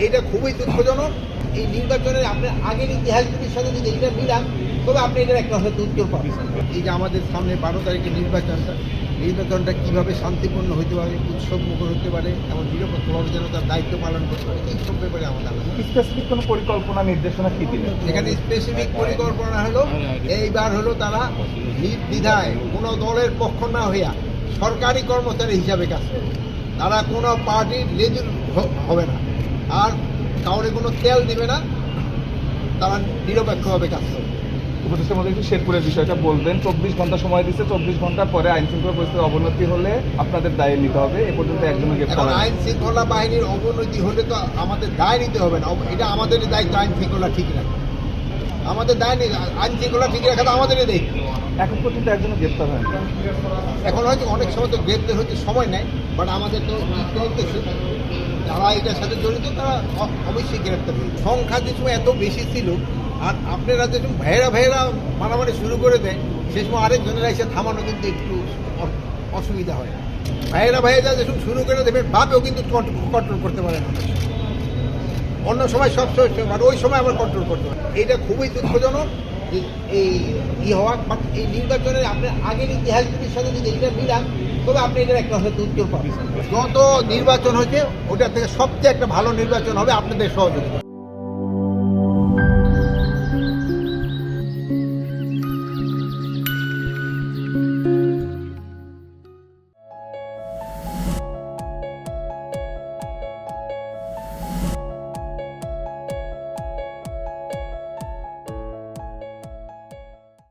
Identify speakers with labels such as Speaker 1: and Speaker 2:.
Speaker 1: এটা খুবই দুঃখজনক। এই নির্বাচনের আপনার আগের ইতিহাসগুলির সাথে যদি এটা মিলান তবে আপনি এটার একটা হয়তো উত্তর পাবেন। এই যে আমাদের সামনে 12 তারিখের নির্বাচনটা কীভাবে শান্তিপূর্ণ হতে পারে, উৎসব মুখর হতে পারে, এমন নিরপেক্ষভাবে যেন তার দায়িত্ব পালন করতে পারে, এই সব ব্যাপারে আমাদের
Speaker 2: স্পেসিফিক কোনো পরিকল্পনা নির্দেশনা কি দিলেন?
Speaker 1: এখানে স্পেসিফিক পরিকল্পনা হলো এইবার হলো তারা নির্দ্বিধায় কোনো দলের পক্ষ না হইয়া সরকারি কর্মচারী হিসাবে কাজ করবে। তারা কোনো পার্টির লেজুর হবে না, আর কাউরে কোনো তেল দিবে না, তারা নিরপেক্ষভাবে কাজ করবে।
Speaker 2: উপদেষ্টার মধ্যে একটু শেরপুরের বিষয়টা বলবেন। 24 ঘন্টা সময় দিচ্ছে, 24 ঘন্টা পরে আইন শৃঙ্খলা পরিস্থিতির অবনতি হলে আপনাদের দায় নিতে হবে। এ পর্যন্ত একজনের
Speaker 1: এখন আইন শৃঙ্খলা বাহিনীর অবনতি হলে তো আমাদের দায় নিতে হবে না, এটা আমাদের দায়িত্ব আইন শৃঙ্খলা ঠিক রাখা। আমাদের দায় নেই, আইন শৃঙ্খলা ঠিক রাখা তো আমাদেরই দায়িত্ব।
Speaker 2: এখন পর্যন্ত একজনের গ্রেপ্তার হয় না।
Speaker 1: এখন হয়তো অনেক সময় তো গ্রেপ্তার হতে সময় নেয়, বাট আমাদের তো চলতেছে, যারা এটার সাথে জড়িত তারা অবশ্যই গ্রেপ্তার হয়েছে। সংখ্যা যে সময় এত বেশি ছিল, আর আপনারা যেরকম ভাইয়েরা মারামারি শুরু করে দেয়, সে সময় আরেকজনেরা এসে থামানো কিন্তু একটু অসুবিধা হয়। ভাইয়েরা যেরকম শুরু করে দেবেন ভাবেও কিন্তু কন্ট্রোল করতে পারে না। অন্য সময় সব মানে ওই সময় আবার কন্ট্রোল করতে পারে। এটা খুবই দুঃখজনক যে এই হওয়া, বাট এই নির্বাচনের আপনার আগের ইতিহাসগুলির সাথে যদি এটা মিলান তবে আপনি এটার একটা হয়তো উত্তর পাবেন। যত নির্বাচন হয়েছে ওটার থেকে সবচেয়ে একটা ভালো নির্বাচন হবে আপনাদের সহযোগিতা।